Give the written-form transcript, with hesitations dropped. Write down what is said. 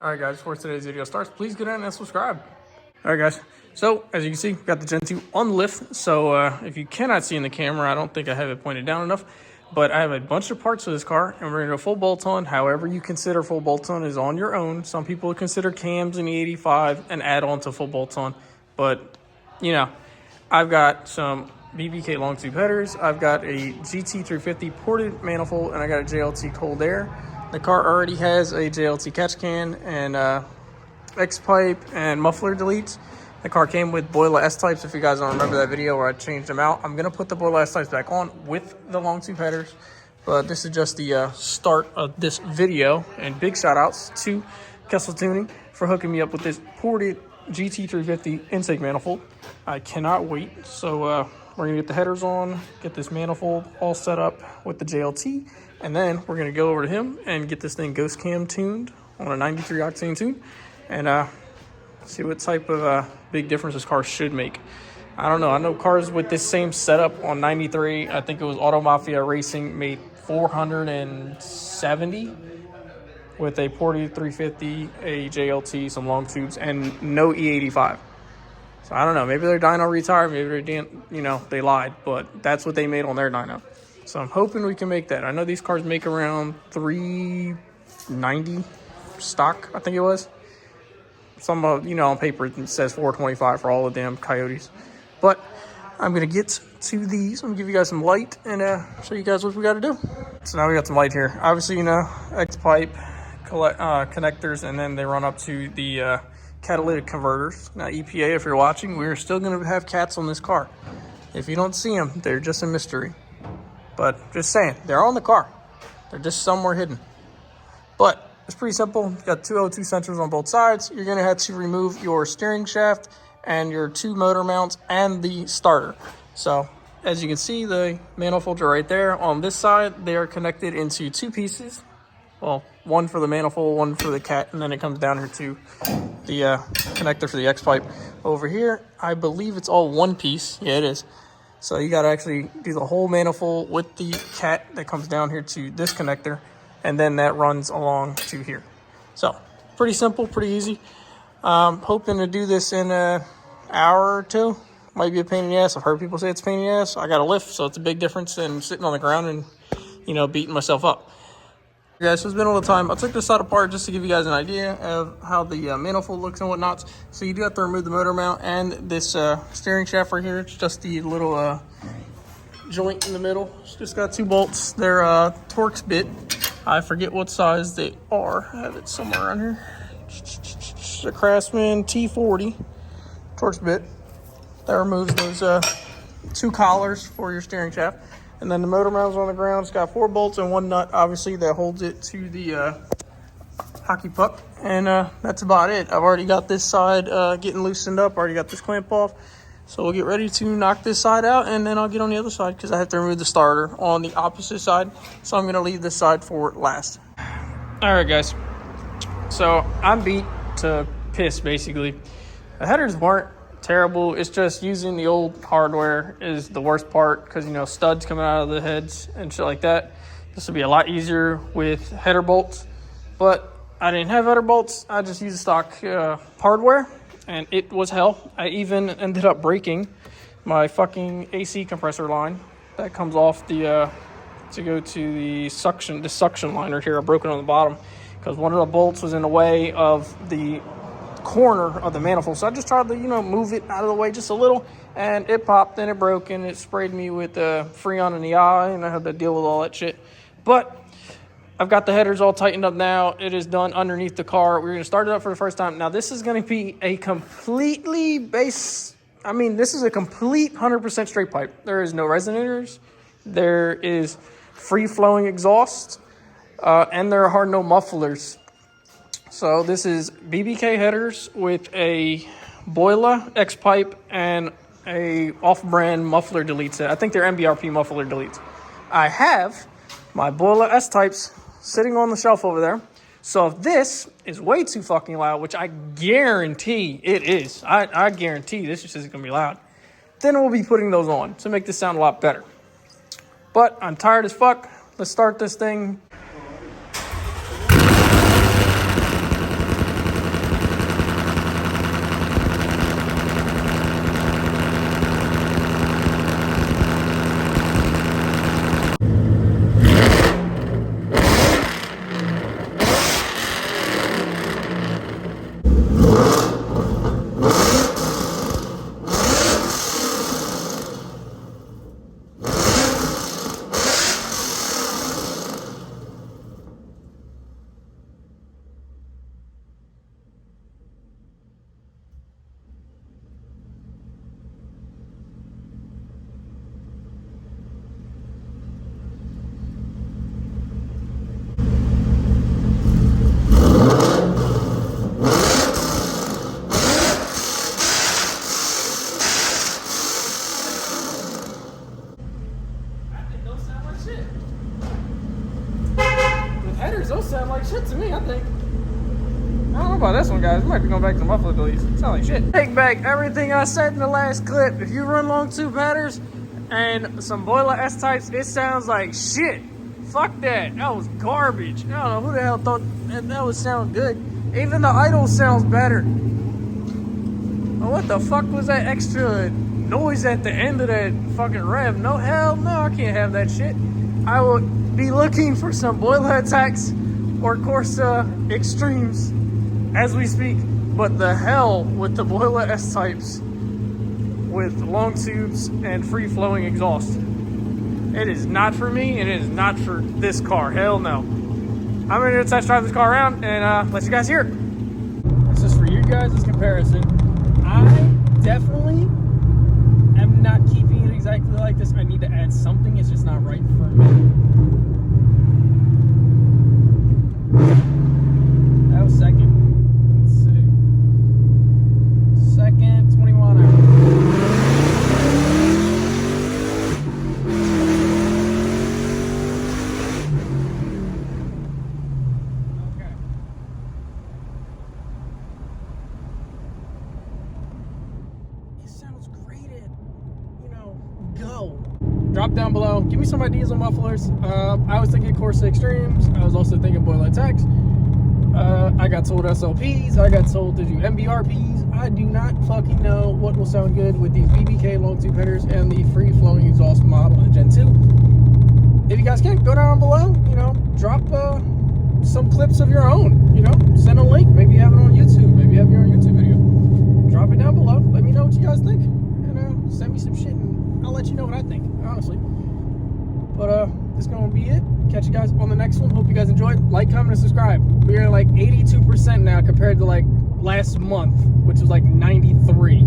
Alright guys, before today's video starts, please go down and subscribe. Alright guys, so as you can see, we've got the Gen 2 on the lift. So if you cannot see in the camera, I don't think I have it pointed down enough, but I have a bunch of parts for this car and we're going to go full bolt-on. However you consider full bolt-on is on your own. Some people would consider cams in the 85 and add on to full bolt-on, but you know, I've got some BBK long tube headers, I've got a GT350 ported manifold, and I got a JLT cold air. The car already has a JLT catch can and X-pipe and muffler deletes. The car came with Boila S-types, if you guys don't remember that video where I changed them out. I'm going to put the Boila S-types back on with the long tube headers. But this is just the start of this video. And big shout outs to Kessel Tuning for hooking me up with this ported GT350 intake manifold. I cannot wait. So we're going to get the headers on, get this manifold all set up with the JLT. And then we're going to go over to him and get this thing ghost cam tuned on a 93 octane tune and see what type of big difference this car should make. I don't know. I know cars with this same setup on 93, I think it was Auto Mafia Racing, made 470 with a ported 350, a JLT, some long tubes, and no E85. So I don't know. Maybe their dyno retired. Maybe they didn't, they lied. But that's what they made on their dyno. So I'm hoping we can make that. I know these cars make around 390 stock, I think it was. Some on paper it says 425 for all the damn Coyotes. But I'm going to get to these. I'm going to give you guys some light and show you guys what we got to do. So now we got some light here. Obviously, X-pipe connectors, and then they run up to the catalytic converters. Now, EPA, if you're watching, we're still going to have cats on this car. If you don't see them, they're just a mystery. But just saying, they're on the car. They're just somewhere hidden. But it's pretty simple. You've got two O2 sensors on both sides. You're going to have to remove your steering shaft and your two motor mounts and the starter. So as you can see, the manifolds are right there. On this side, they are connected into two pieces. Well, one for the manifold, one for the cat, and then it comes down here to the connector for the X-pipe. Over here, I believe it's all one piece. Yeah, it is. So you got to actually do the whole manifold with the cat that comes down here to this connector, and then that runs along to here. So pretty simple, pretty easy. Hoping to do this in an hour or two. Might be a pain in the ass. I've heard people say it's a pain in the ass. I got a lift, so it's a big difference than sitting on the ground and, beating myself up. Guys, so it's been a little time. I took this side apart just to give you guys an idea of how the manifold looks and whatnot. So you do have to remove the motor mount and this steering shaft right here. It's just the little joint in the middle. It's just got two bolts. They're Torx bit. I forget what size they are. I have it somewhere around here. It's a Craftsman T40 Torx bit. That removes those two collars for your steering shaft. And then the motor mount is on the ground. It's got 4 bolts and 1 nut, obviously, that holds it to the hockey puck. And that's about it. I've already got this side getting loosened up. Already got this clamp off. So we'll get ready to knock this side out, and then I'll get on the other side because I have to remove the starter on the opposite side. So I'm going to leave this side for last. All right, guys. So I'm beat to piss, basically. The headers weren't terrible. It's just using the old hardware is the worst part because studs coming out of the heads and shit like that. This will be a lot easier with header bolts, but I didn't have header bolts. I just used stock hardware, and it was hell. I even ended up breaking my fucking AC compressor line that comes off the to go to the suction line right here. I broke it on the bottom because one of the bolts was in the way of the corner of the manifold. So I just tried to move it out of the way just a little, and it popped and it broke, and it sprayed me with Freon in the eye, and I had to deal with all that shit. But I've got the headers all tightened up now. It is done underneath the car. We're going to start it up for the first time. Now this is going to be a completely this is a complete 100% straight pipe. There is no resonators. There is free flowing exhaust, and there are no mufflers. So this is BBK headers with a Boila X-pipe and a off-brand muffler delete set. I think they're MBRP muffler deletes. I have my Boila S-types sitting on the shelf over there. So if this is way too fucking loud, which I guarantee it is, I guarantee this just isn't going to be loud, then we'll be putting those on to make this sound a lot better. But I'm tired as fuck. Let's start this thing. Those sound like shit to me, I think. I don't know about this one, guys. We might be going back to the muffler deletes. Sound like shit. Take back everything I said in the last clip. If you run long tube headers and some boiler S-types, it sounds like shit. Fuck that. That was garbage. I don't know who the hell thought that would sound good. Even the idle sounds better. Oh, what the fuck was that extra noise at the end of that fucking rev? No, hell no, I can't have that shit. I would be looking for some boiler attacks or Corsa Extremes as we speak. But the hell with the boiler S-types with long tubes and free-flowing exhaust. It is not for me, and it is not for this car. Hell no. I'm gonna test drive this car around and let you guys hear it. This is for you guys, this comparison. I definitely am not keeping it exactly like this. I need to add something. It's just not right for me. That was second. Let's see. Second, 21 hours. Okay. It sounds great at, go. Drop down below. Give me some ideas on mufflers. I was thinking Corsa Extremes. I was also thinking boiler attacks. I got told SLPs. I got told to do MBRPs. I do not fucking know what will sound good with these BBK long tube headers and the free flowing exhaust model in Gen 2. If you guys can, go down below. Drop some clips of your own. Send a link. Maybe you have it on YouTube. Maybe you have your own YouTube video. Drop it down below. Let me know what you guys think. And send me some shit. I'll let you know what I think, honestly. But this is gonna be it. Catch you guys on the next one. Hope you guys enjoyed. Like, comment, and subscribe. We're like 82% now compared to like last month, which was like 93.